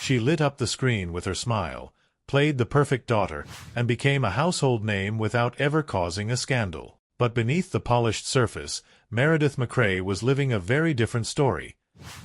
She lit up the screen with her smile, played the perfect daughter, and became a household name without ever causing a scandal. But beneath the polished surface, Meredith MacRae was living a very different story.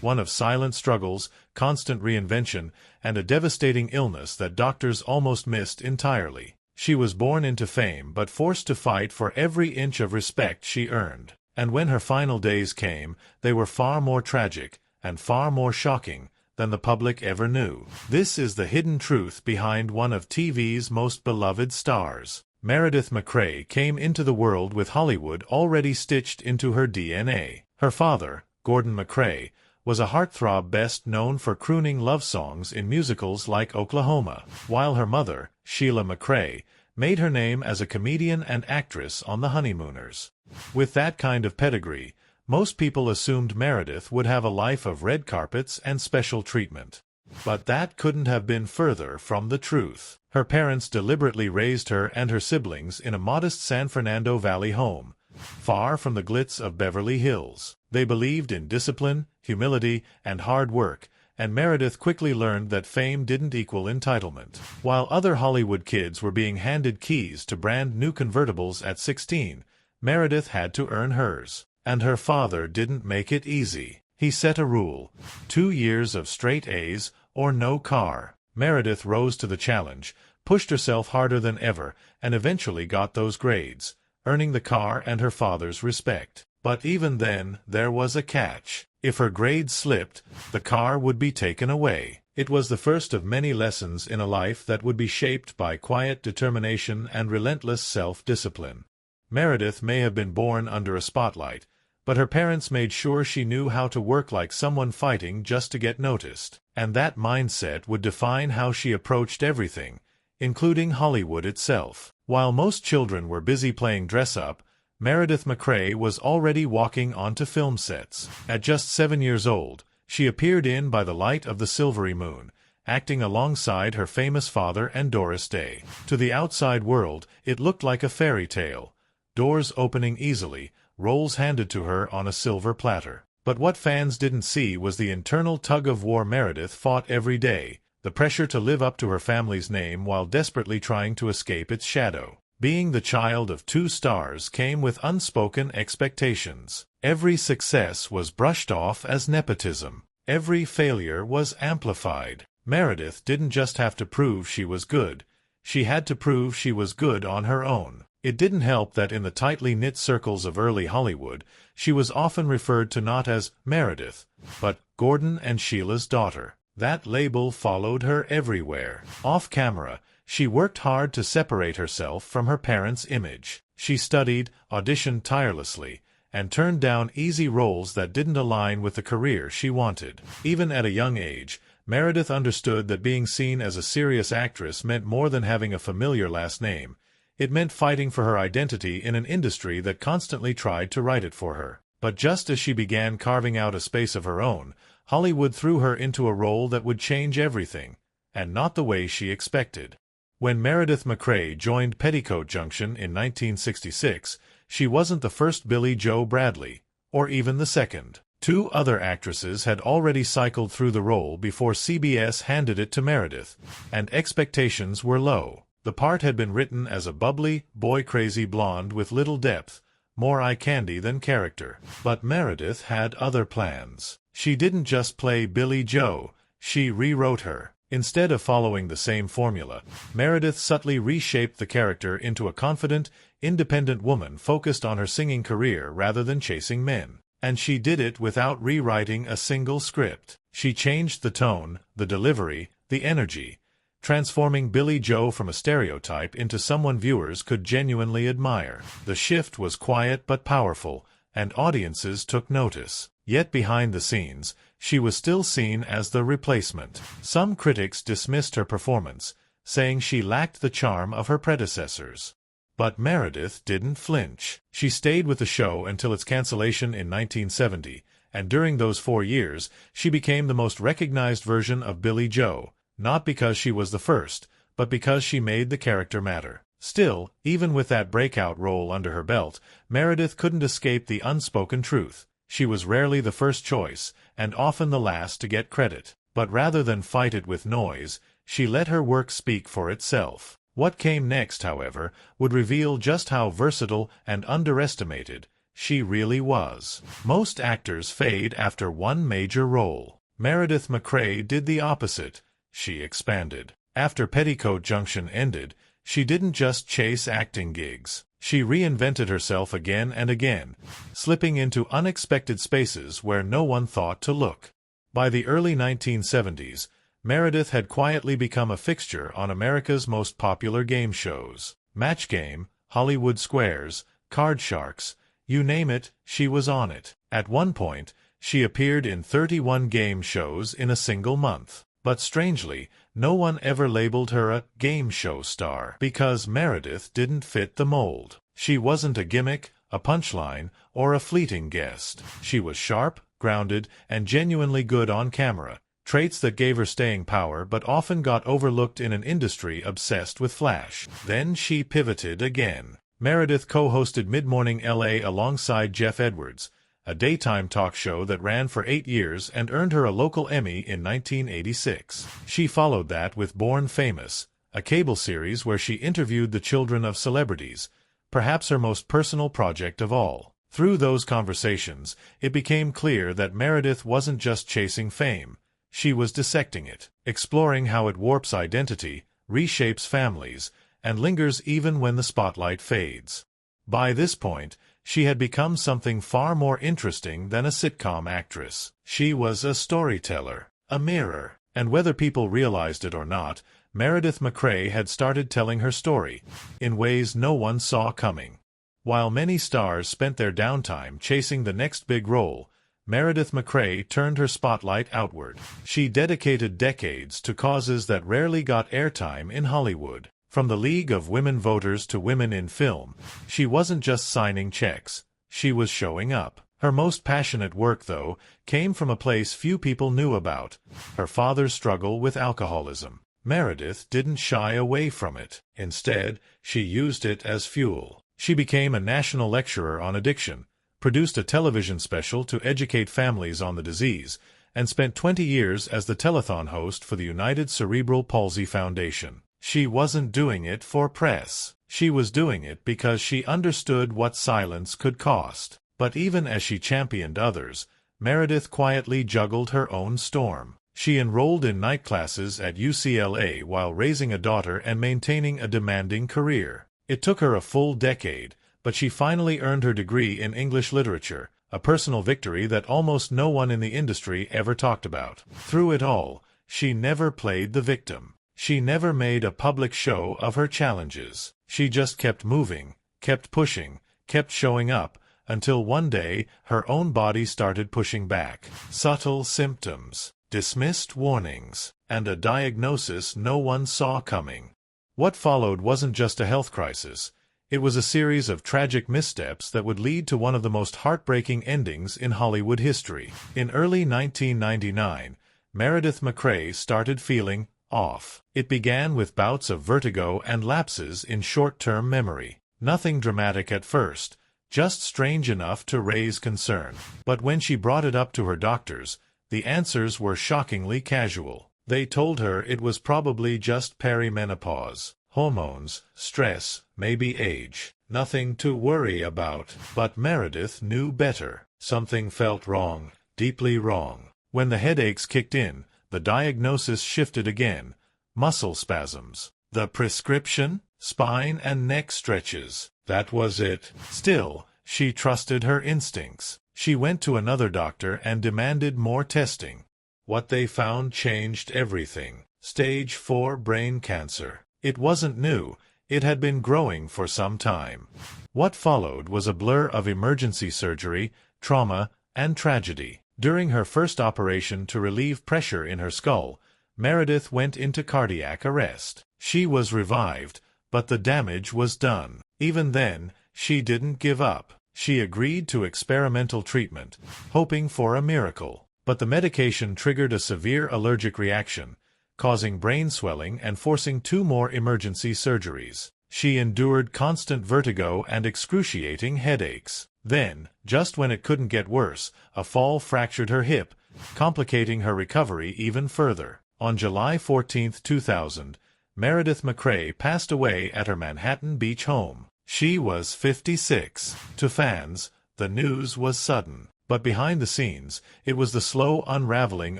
One of silent struggles, constant reinvention, and a devastating illness that doctors almost missed entirely. She was born into fame but forced to fight for every inch of respect she earned. And when her final days came, they were far more tragic, and far more shocking, than the public ever knew. This is the hidden truth behind one of TV's most beloved stars. Meredith MacRae came into the world with Hollywood already stitched into her DNA. Her father, Gordon MacRae, was a heartthrob best known for crooning love songs in musicals like Oklahoma, while her mother, Sheila MacRae, made her name as a comedian and actress on The Honeymooners. With that kind of pedigree, most people assumed Meredith would have a life of red carpets and special treatment. But that couldn't have been further from the truth. Her parents deliberately raised her and her siblings in a modest San Fernando Valley home, far from the glitz of Beverly Hills. They believed in discipline, humility, and hard work, and Meredith quickly learned that fame didn't equal entitlement. While other Hollywood kids were being handed keys to brand new convertibles at 16, Meredith had to earn hers. And her father didn't make it easy. He set a rule: 2 years of straight A's or no car. Meredith rose to the challenge, pushed herself harder than ever, and eventually got those grades, earning the car and her father's respect. But even then, there was a catch. If her grades slipped, the car would be taken away. It was the first of many lessons in a life that would be shaped by quiet determination and relentless self-discipline. Meredith may have been born under a spotlight, but her parents made sure she knew how to work like someone fighting just to get noticed. And that mindset would define how she approached everything, including Hollywood itself. While most children were busy playing dress-up, Meredith MacRae was already walking onto film sets. At just 7 years old, she appeared in By the Light of the Silvery Moon, acting alongside her famous father and Doris Day. To the outside world, it looked like a fairy tale. Doors opening easily, roles handed to her on a silver platter. But what fans didn't see was the internal tug-of-war Meredith fought every day, the pressure to live up to her family's name while desperately trying to escape its shadow. Being the child of 2 stars came with unspoken expectations. Every success was brushed off as nepotism. Every failure was amplified. Meredith didn't just have to prove she was good. She had to prove she was good on her own. It didn't help that in the tightly knit circles of early Hollywood, she was often referred to not as Meredith, but Gordon and Sheila's daughter. That label followed her everywhere. Off camera, she worked hard to separate herself from her parents' image. She studied, auditioned tirelessly, and turned down easy roles that didn't align with the career she wanted. Even at a young age, Meredith understood that being seen as a serious actress meant more than having a familiar last name. It meant fighting for her identity in an industry that constantly tried to write it for her. But just as she began carving out a space of her own, Hollywood threw her into a role that would change everything, and not the way she expected. When Meredith MacRae joined Petticoat Junction in 1966, she wasn't the first Billie Joe Bradley, or even the second. 2 other actresses had already cycled through the role before CBS handed it to Meredith, and expectations were low. The part had been written as a bubbly, boy-crazy blonde with little depth, more eye candy than character. But Meredith had other plans. She didn't just play Billie Joe, she rewrote her. Instead of following the same formula, Meredith subtly reshaped the character into a confident, independent woman focused on her singing career rather than chasing men. And she did it without rewriting a single script. She changed the tone, the delivery, the energy, transforming Billie Joe from a stereotype into someone viewers could genuinely admire. The shift was quiet but powerful, and audiences took notice. Yet behind the scenes, she was still seen as the replacement. Some critics dismissed her performance, saying she lacked the charm of her predecessors. But Meredith didn't flinch. She stayed with the show until its cancellation in 1970, and during those 4 years, she became the most recognized version of Billie Joe, not because she was the first, but because she made the character matter. Still, even with that breakout role under her belt, Meredith couldn't escape the unspoken truth. She was rarely the first choice, and often the last to get credit. But rather than fight it with noise, she let her work speak for itself. What came next, however, would reveal just how versatile and underestimated she really was. Most actors fade after one major role. Meredith MacRae did the opposite. She expanded. After Petticoat Junction ended, she didn't just chase acting gigs. She reinvented herself again and again, slipping into unexpected spaces where no one thought to look. By the early 1970s, Meredith had quietly become a fixture on America's most popular game shows. Match Game, Hollywood Squares, Card Sharks, you name it, she was on it. At one point, she appeared in 31 game shows in a single month. But strangely, no one ever labeled her a game show star because Meredith didn't fit the mold. She wasn't a gimmick, a punchline, or a fleeting guest. She was sharp, grounded, and genuinely good on camera, traits that gave her staying power but often got overlooked in an industry obsessed with flash. Then she pivoted again. Meredith co-hosted Mid-Morning LA alongside Jeff Edwards, a daytime talk show that ran for 8 years and earned her a local Emmy in 1986. She followed that with Born Famous, a cable series where she interviewed the children of celebrities, perhaps her most personal project of all. Through those conversations, it became clear that Meredith wasn't just chasing fame. She was dissecting it, exploring how it warps identity, reshapes families, and lingers even when the spotlight fades. By this point, she had become something far more interesting than a sitcom actress. She was a storyteller, a mirror, and whether people realized it or not, Meredith MacRae had started telling her story in ways no one saw coming. While many stars spent their downtime chasing the next big role, Meredith MacRae turned her spotlight outward. She dedicated decades to causes that rarely got airtime in Hollywood. From the League of Women Voters to Women in Film, she wasn't just signing checks, she was showing up. Her most passionate work, though, came from a place few people knew about: her father's struggle with alcoholism. Meredith didn't shy away from it. Instead, she used it as fuel. She became a national lecturer on addiction, produced a television special to educate families on the disease, and spent 20 years as the telethon host for the United Cerebral Palsy Foundation. She wasn't doing it for press. She was doing it because she understood what silence could cost. But even as she championed others, Meredith quietly juggled her own storm. She enrolled in night classes at UCLA while raising a daughter and maintaining a demanding career. It took her a full decade, but she finally earned her degree in English literature, a personal victory that almost no one in the industry ever talked about. Through it all, she never played the victim. She never made a public show of her challenges. She just kept moving, kept pushing, kept showing up, until one day her own body started pushing back. Subtle symptoms, dismissed warnings, and a diagnosis no one saw coming. What followed wasn't just a health crisis. It was a series of tragic missteps that would lead to one of the most heartbreaking endings in Hollywood history. In early 1999, Meredith MacRae started feeling off. It began with bouts of vertigo and lapses in short-term memory. Nothing dramatic at first, just strange enough to raise concern. But when she brought it up to her doctors, the answers were shockingly casual. They told her it was probably just perimenopause, hormones, stress, maybe age. Nothing to worry about. But Meredith knew better. Something felt wrong, deeply wrong. When the headaches kicked in, the diagnosis shifted again: muscle spasms. The prescription? Spine and neck stretches. That was it. Still, she trusted her instincts. She went to another doctor and demanded more testing. What they found changed everything. Stage 4 brain cancer. It wasn't new. It had been growing for some time. What followed was a blur of emergency surgery, trauma, and tragedy. During her first operation to relieve pressure in her skull, Meredith went into cardiac arrest. She was revived, but the damage was done. Even then, she didn't give up. She agreed to experimental treatment, hoping for a miracle. But the medication triggered a severe allergic reaction, causing brain swelling and forcing 2 more emergency surgeries. She endured constant vertigo and excruciating headaches. Then, just when it couldn't get worse, a fall fractured her hip, complicating her recovery even further. On July 14, 2000, Meredith MacRae passed away at her Manhattan Beach home. She was 56. To fans, the news was sudden. But behind the scenes, it was the slow unraveling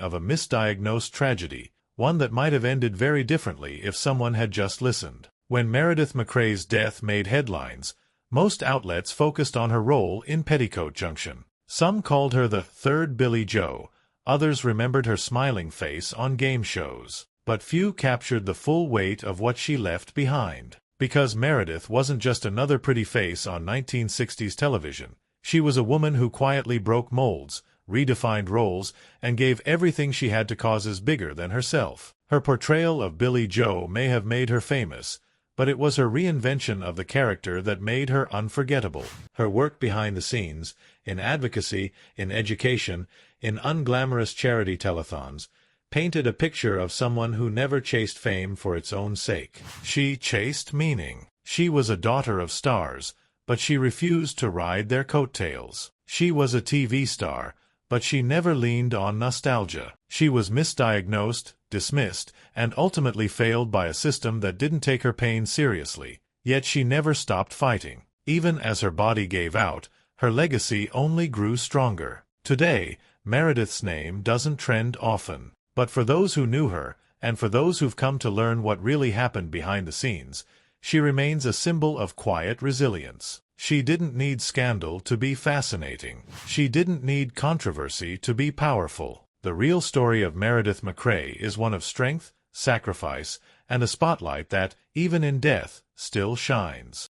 of a misdiagnosed tragedy, one that might have ended very differently if someone had just listened. When Meredith MacRae's death made headlines, most outlets focused on her role in Petticoat Junction. Some called her the third Billie Joe, others remembered her smiling face on game shows. But few captured the full weight of what she left behind. Because Meredith wasn't just another pretty face on 1960s television. She was a woman who quietly broke molds, redefined roles, and gave everything she had to causes bigger than herself. Her portrayal of Billie Joe may have made her famous, but it was her reinvention of the character that made her unforgettable. Her work behind the scenes, in advocacy, in education, in unglamorous charity telethons, painted a picture of someone who never chased fame for its own sake. She chased meaning. She was a daughter of stars, but she refused to ride their coattails. She was a TV star, but she never leaned on nostalgia. She was misdiagnosed, dismissed, and ultimately failed by a system that didn't take her pain seriously. Yet she never stopped fighting. Even as her body gave out, her legacy only grew stronger. Today, Meredith's name doesn't trend often. But for those who knew her, and for those who've come to learn what really happened behind the scenes, she remains a symbol of quiet resilience. She didn't need scandal to be fascinating. She didn't need controversy to be powerful. The real story of Meredith MacRae is one of strength, sacrifice, and a spotlight that, even in death, still shines.